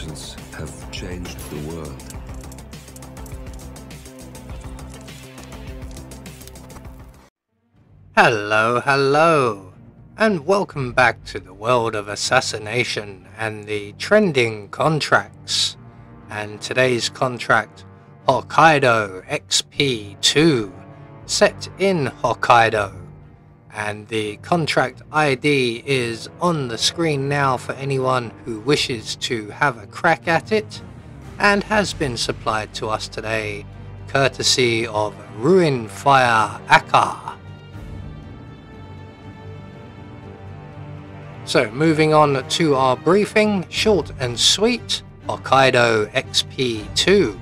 inventions have changed the world. Hello, and welcome back to the world of assassination and the trending contracts. And today's contract, Hokkaido XP2, set in Hokkaido. And the contract ID is on the screen now for anyone who wishes to have a crack at it, and has been supplied to us today courtesy of Ruin Fire Aka. So moving on to our briefing, short and sweet, Hokkaido XP2.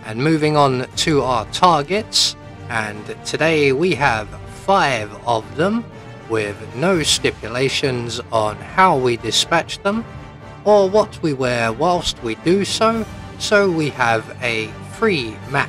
And moving on to our targets, and today we have 5 of them, with no stipulations on how we dispatch them or what we wear whilst we do so, so we have a free map.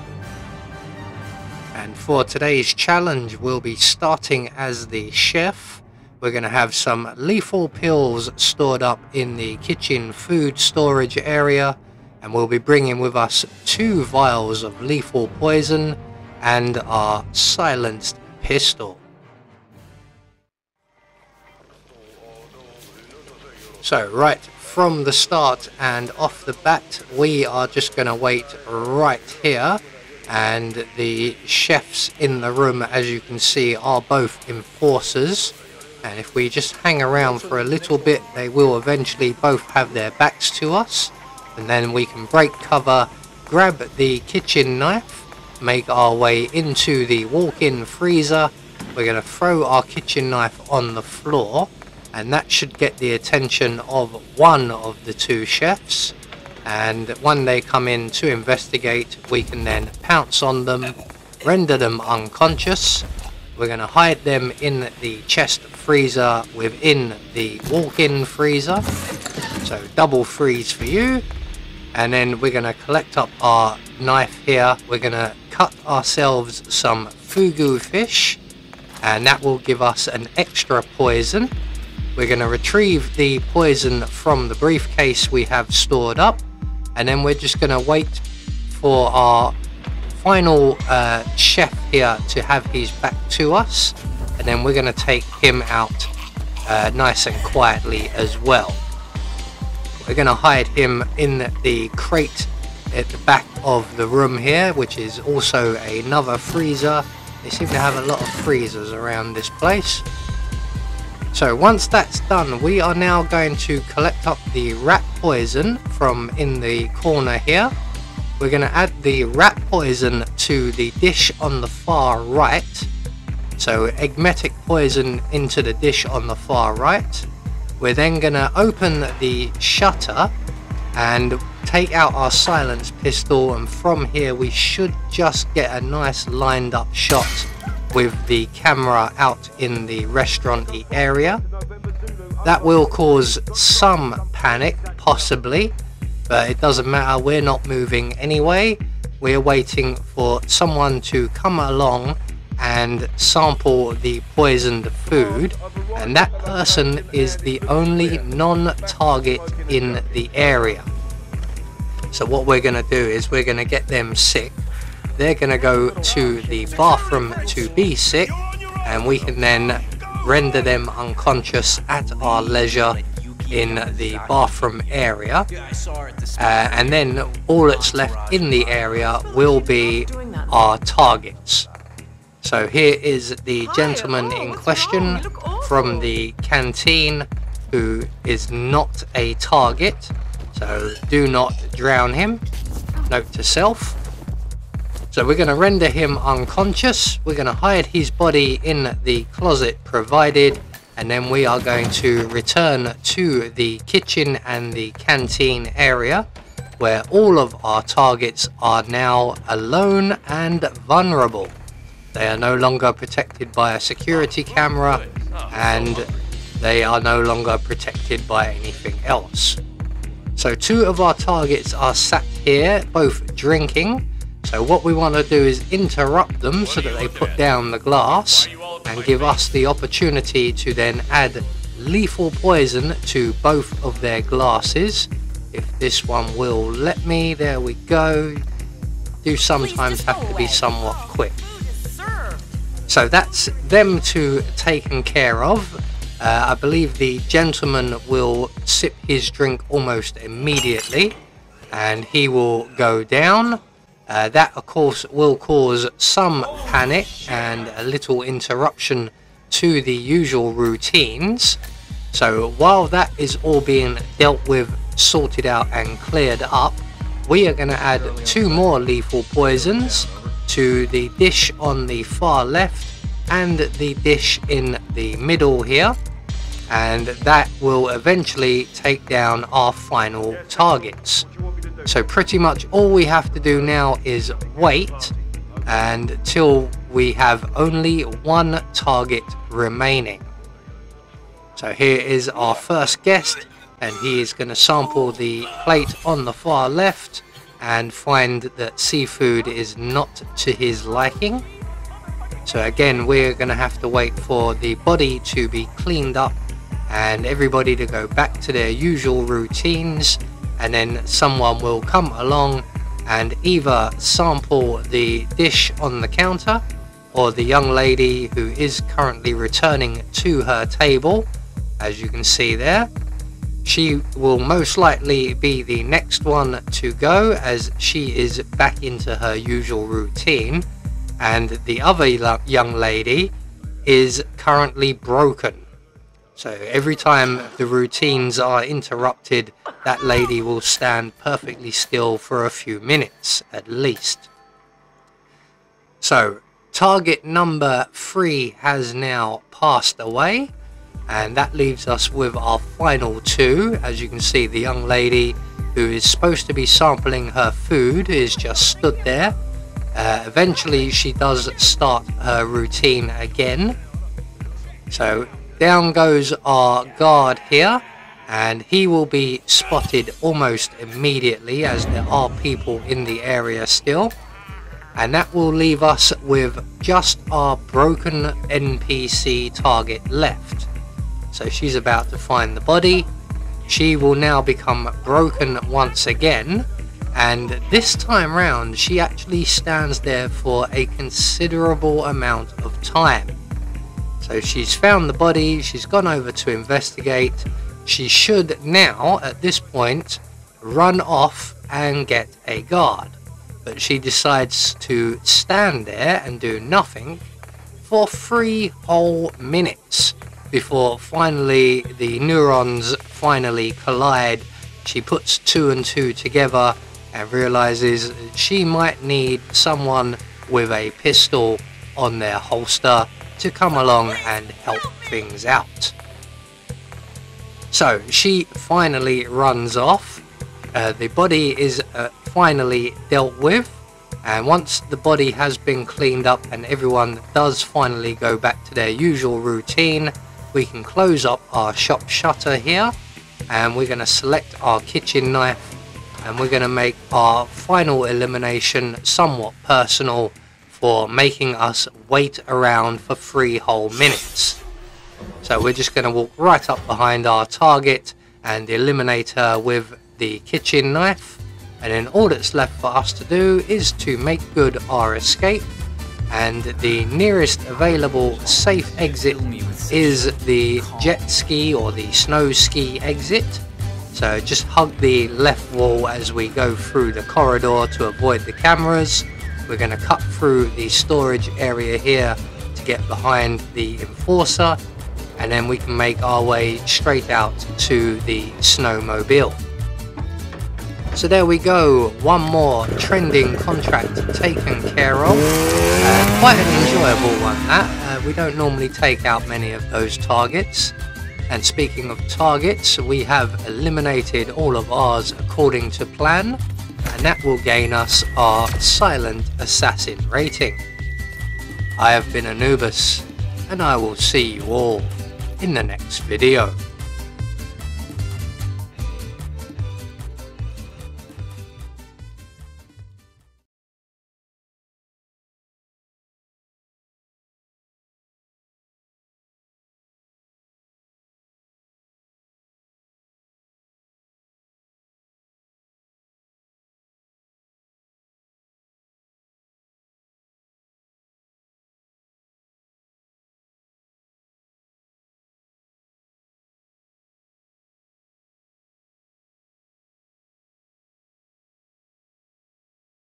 And for today's challenge, we'll be starting as the chef. We're going to have some lethal pills stored up in the kitchen food storage area, and we'll be bringing with us 2 vials of lethal poison and our silenced pistol. So right from the start and off the bat, we are just going to wait right here, and the chefs in the room, as you can see, are both enforcers. And if we just hang around for a little bit, they will eventually both have their backs to us, and then we can break cover, grab the kitchen knife, make our way into the walk-in freezer. We're going to throw our kitchen knife on the floor, and that should get the attention of one of the 2 chefs, and when they come in to investigate, we can then pounce on them, render them unconscious. We're going to hide them in the chest freezer within the walk-in freezer, so double freeze for you. And then we're going to collect up our knife here. We're going to cut ourselves some fugu fish, and that will give us an extra poison. We're going to retrieve the poison from the briefcase we have stored up, and then we're just going to wait for our final chef here to have his back to us, and then we're going to take him out nice and quietly as well. We're going to hide him in the crate at the back of the room here, which is also another freezer. They seem to have a lot of freezers around this place. So once that's done, we are now going to collect up the rat poison from in the corner here. We're going to add the rat poison to the dish on the far right. So emetic poison into the dish on the far right. We're then going to open the shutter and take out our silenced pistol, and from here we should just get a nice lined up shot with the camera out in the restaurant-y area. That will cause some panic, possibly, but it doesn't matter, we're not moving anyway. We're waiting for someone to come along and sample the poisoned food, and that person is the only non-target in the area. So what we're going to do is we're going to get them sick. They're going to go to the bathroom to be sick, and we can then render them unconscious at our leisure in the bathroom area, and then all that's left in the area will be our targets. So here is the gentleman in question from the canteen, who is not a target, so do not drown him. Note to self. So we're going to render him unconscious. We're going to hide his body in the closet provided, and then we are going to return to the kitchen and the canteen area, where all of our targets are now alone and vulnerable. They are no longer protected by a security camera, and they are no longer protected by anything else. So 2 of our targets are sat here, both drinking. So what we want to do is interrupt them so that they put down the glass, and give us the opportunity to then add lethal poison to both of their glasses. if this one will let me. There we go. Do sometimes have to be somewhat quick. So that's them two taken care of. I believe the gentleman will sip his drink almost immediately and he will go down. That of course will cause some panic and a little interruption to the usual routines. So while that is all being dealt with, sorted out and cleared up, we are going to add 2 more lethal poisons to the dish on the far left and the dish in the middle here, and that will eventually take down our final targets. So pretty much all we have to do now is wait until we have only 1 target remaining. So here is our first guest, and he is going to sample the plate on the far left and find that seafood is not to his liking. So again, we're going to have to wait for the body to be cleaned up and everybody to go back to their usual routines, and then someone will come along and either sample the dish on the counter, or the young lady who is currently returning to her table, as you can see there, she will most likely be the next one to go, as she is back into her usual routine, and the other young lady is currently broken. So every time the routines are interrupted, that lady will stand perfectly still for a few minutes at least. So target number 3 has now passed away, and that leaves us with our final 2. As you can see, the young lady who is supposed to be sampling her food is just stood there. Eventually she does start her routine again. So down goes our guard here, and he will be spotted almost immediately, as there are people in the area still, and that will leave us with just our broken NPC target left. So she's about to find the body. She will now become broken once again, and this time round she actually stands there for a considerable amount of time. So she's found the body, she's gone over to investigate. She should now, at this point, run off and get a guard. But she decides to stand there and do nothing for 3 whole minutes before finally the neurons finally collide. She puts 2 and 2 together and realizes she might need someone with a pistol on their holster to come along and help things out. So she finally runs off. The body is finally dealt with, and once the body has been cleaned up and everyone does finally go back to their usual routine, we can close up our shop shutter here, and we're going to select our kitchen knife, and we're going to make our final elimination somewhat personal for making us wait around for 3 whole minutes. So we're just going to walk right up behind our target and eliminate her with the kitchen knife, and then all that's left for us to do is to make good our escape, and the nearest available safe exit is the jet ski or the snow ski exit. So just hug the left wall as we go through the corridor to avoid the cameras. We're going to cut through the storage area here to get behind the enforcer, and then we can make our way straight out to the snowmobile. So there we go, one more trending contract taken care of. Quite an enjoyable one that. We don't normally take out many of those targets. And speaking of targets, we have eliminated all of ours according to plan, and that will gain us our Silent Assassin rating. I have been Anubis, and I will see you all in the next video.